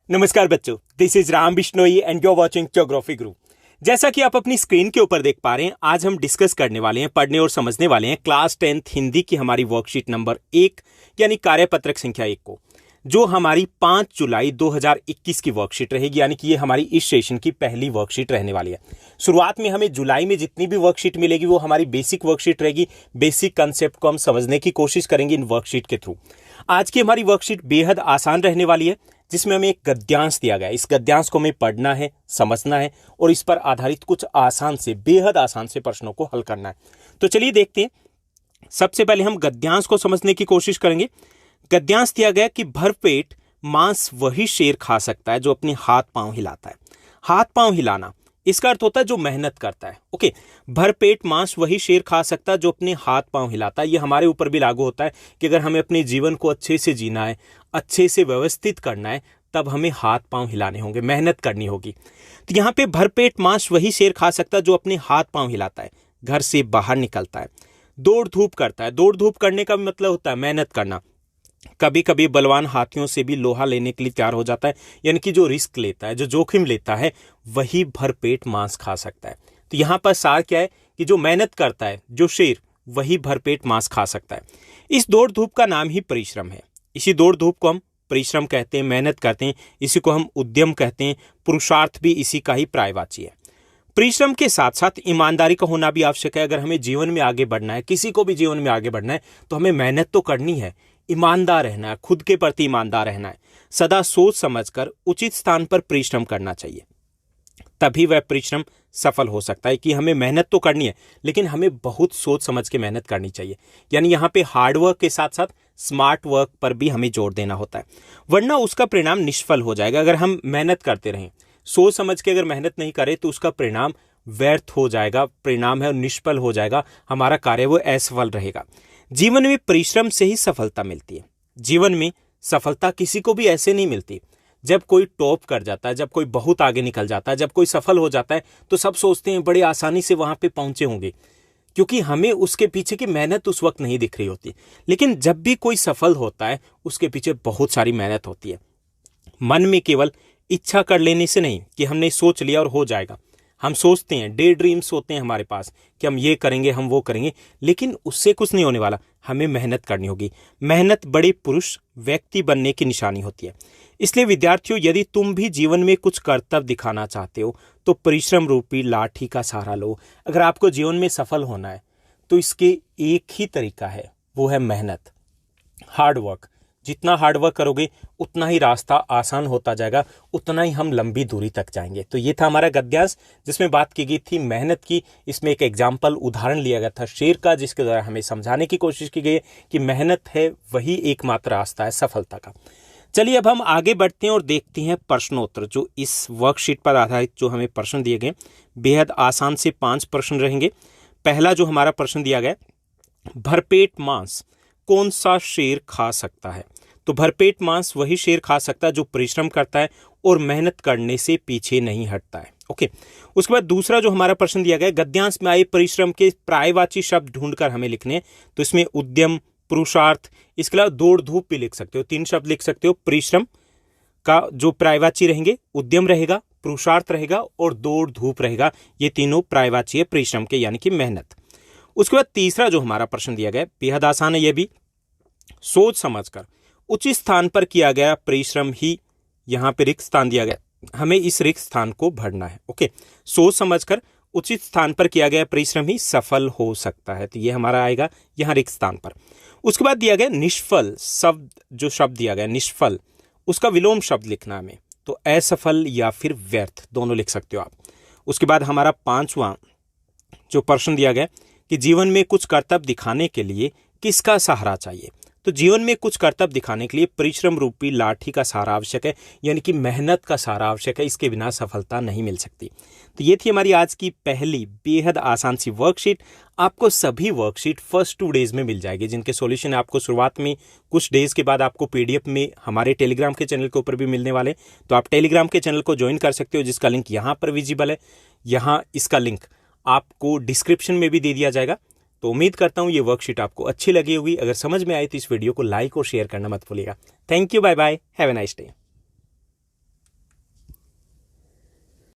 नमस्कार बच्चों, this is Ram Bishnoi and you are watching Geography Guru. जैसा कि आप अपनी स्क्रीन के ऊपर देख पा रहे हैं, आज हम डिस्कस करने वाले हैं, पढ़ने और समझने वाले हैं क्लास 10th हिंदी की हमारी वर्कशीट नंबर 1 यानी कार्यपत्रक संख्या 1 को, जो हमारी 5 जुलाई 2021 की वर्कशीट रहेगी। यानी कि ये हमारी इस सेशन की पहली वर्कशीट रहने वाली है। शुरुआत में हमें जुलाई में जितनी भी वर्कशीट मिलेगी वो हमारी बेसिक वर्कशीट रहेगी। बेसिक कंसेप्ट को हम समझने की कोशिश करेंगे इन वर्कशीट के थ्रू। आज की हमारी वर्कशीट बेहद आसान रहने वाली है, जिसमें हमें एक गद्यांश दिया गया है। इस गद्यांश को हमें पढ़ना है, समझना है और इस पर आधारित कुछ आसान से, बेहद आसान से प्रश्नों को हल करना है। तो चलिए देखते हैं। सबसे पहले हम गद्यांश को समझने की कोशिश करेंगे। गद्यांश दिया गया कि भरपेट मांस वही शेर खा सकता है जो अपने हाथ पांव हिलाता है। हाथ पांव हिलाना, इसका अर्थ होता है जो मेहनत करता है। ओके, भरपेट मांस वही शेर खा सकता है जो अपने हाथ पांव हिलाता है। ये हमारे ऊपर भी लागू होता है कि अगर हमें अपने जीवन को अच्छे से जीना है, अच्छे से व्यवस्थित करना है, तब हमें हाथ पांव हिलाने होंगे, मेहनत करनी होगी। तो यहाँ पे भरपेट मांस वही शेर खा सकता है जो अपने हाथ पांव हिलाता है, घर से बाहर निकलता है, दौड़ धूप करता है। दौड़ धूप करने का मतलब होता है मेहनत करना। कभी कभी बलवान हाथियों से भी लोहा लेने के लिए तैयार हो जाता है। यानी कि जो रिस्क लेता है, जो जोखिम लेता है, वही भरपेट मांस खा सकता है। तो यहाँ पर सार क्या है कि जो मेहनत करता है, जो शेर, वही भरपेट मांस खा सकता है। इस दौड़ धूप का नाम ही परिश्रम है। इसी दौड़ धूप को हम परिश्रम कहते हैं, मेहनत कहते हैं। इसी को हम उद्यम कहते हैं। पुरुषार्थ भी इसी का ही पर्यायवाची है। परिश्रम के साथ साथ ईमानदारी का होना भी आवश्यक है। अगर हमें जीवन में आगे बढ़ना है, किसी को भी जीवन में आगे बढ़ना है, तो हमें मेहनत तो करनी है, ईमानदार रहना है, खुद के प्रति ईमानदार रहना है। सदा सोच समझकर उचित स्थान पर परिश्रम करना चाहिए, तभी वह परिश्रम सफल हो सकता है। कि हमें मेहनत तो करनी है, लेकिन हमें बहुत सोच समझ के मेहनत करनी चाहिए। यानी यहाँ पे हार्ड वर्क के साथ साथ स्मार्ट वर्क पर भी हमें जोर देना होता है, वरना उसका परिणाम निष्फल हो जाएगा। अगर हम मेहनत करते रहें, सोच समझ के अगर मेहनत नहीं करें, तो उसका परिणाम व्यर्थ हो जाएगा, परिणाम है निष्फल हो जाएगा, हमारा कार्य वो असफल रहेगा। जीवन में परिश्रम से ही सफलता मिलती है। जीवन में सफलता किसी को भी ऐसे नहीं मिलती। जब कोई टॉप कर जाता है, जब कोई बहुत आगे निकल जाता है, जब कोई सफल हो जाता है, तो सब सोचते हैं बड़े आसानी से वहां पे पहुंचे होंगे, क्योंकि हमें उसके पीछे की मेहनत उस वक्त नहीं दिख रही होती। लेकिन जब भी कोई सफल होता है, उसके पीछे बहुत सारी मेहनत होती है। मन में केवल इच्छा कर लेने से नहीं कि हमने सोच लिया और हो जाएगा। हम सोचते हैं, डे ड्रीम्स होते हैं हमारे पास कि हम ये करेंगे, हम वो करेंगे, लेकिन उससे कुछ नहीं होने वाला। हमें मेहनत करनी होगी। मेहनत बड़े पुरुष व्यक्ति बनने की निशानी होती है। इसलिए विद्यार्थियों, यदि तुम भी जीवन में कुछ कर्तव्य दिखाना चाहते हो, तो परिश्रम रूपी लाठी का सहारा लो। अगर आपको जीवन में सफल होना है, तो इसके एक ही तरीका है, वो है मेहनत, हार्ड वर्क। जितना हार्ड वर्क करोगे, उतना ही रास्ता आसान होता जाएगा, उतना ही हम लंबी दूरी तक जाएंगे। तो ये था हमारा गद्यांश, जिसमें बात की गई थी मेहनत की। इसमें एक एग्जाम्पल, उदाहरण लिया गया था शेर का, जिसके द्वारा हमें समझाने की कोशिश की गई है कि मेहनत है वही एकमात्र रास्ता है सफलता का। चलिए अब हम आगे बढ़ते हैं और देखते हैं प्रश्नोत्तर, जो इस वर्कशीट पर आधारित जो हमें प्रश्न दिए गए। बेहद आसान से 5 प्रश्न रहेंगे। पहला जो हमारा प्रश्न दिया गया, भरपेट मांस कौन सा शेर खा सकता है? तो भरपेट मांस वही शेर खा सकता है जो परिश्रम करता है और मेहनत करने से पीछे नहीं हटता है। ओके, उसके बाद दूसरा जो हमारा प्रश्न दिया गया, गद्यांश में आए परिश्रम के पर्यायवाची शब्द ढूंढकर हमें लिखने हैं। तो इसमें उद्यम, पुरुषार्थ, इसके अलावा दौड़ धूप भी लिख सकते हो। 3 शब्द लिख सकते हो। परिश्रम का जो पर्यायवाची रहेंगे, उद्यम रहेगा, पुरुषार्थ रहेगा और दौड़ धूप रहेगा। ये तीनों पर्यायवाची है परिश्रम के, यानी कि मेहनत। उसके बाद तीसरा जो हमारा प्रश्न दिया गया, बेहद आसान है ये भी। सोच समझकर उचित स्थान पर किया गया परिश्रम ही, यहाँ पे रिक्त स्थान दिया गया, हमें इस रिक्त स्थान को भरना है। ओके, सोच समझकर उचित स्थान पर किया गया परिश्रम ही सफल हो सकता है। तो ये हमारा आएगा यहाँ रिक्त स्थान पर। उसके बाद दिया गया निष्फल शब्द, जो शब्द दिया गया निष्फल, उसका विलोम शब्द लिखना हमें। तो असफल या फिर व्यर्थ, दोनों लिख सकते हो आप। उसके बाद हमारा 5वां जो प्रश्न दिया गया कि जीवन में कुछ कर्तव्य दिखाने के लिए किसका सहारा चाहिए? तो जीवन में कुछ कर्तव्य दिखाने के लिए परिश्रम रूपी लाठी का सहारा आवश्यक है, यानी कि मेहनत का सहारा आवश्यक है। इसके बिना सफलता नहीं मिल सकती। तो ये थी हमारी आज की पहली बेहद आसान सी वर्कशीट। आपको सभी वर्कशीट फर्स्ट 2 डेज में मिल जाएगी, जिनके सॉल्यूशन आपको शुरुआत में, कुछ डेज के बाद आपको पीडीएफ में हमारे टेलीग्राम के चैनल के ऊपर भी मिलने वाले। तो आप टेलीग्राम के चैनल को ज्वाइन कर सकते हो, जिसका लिंक यहाँ पर विजिबल है। यहाँ इसका लिंक आपको डिस्क्रिप्शन में भी दे दिया जाएगा। तो उम्मीद करता हूँ ये वर्कशीट आपको अच्छी लगी होगी। अगर समझ में आए तो इस वीडियो को लाइक और शेयर करना मत भूलिएगा। Thank you, bye bye, have a nice day.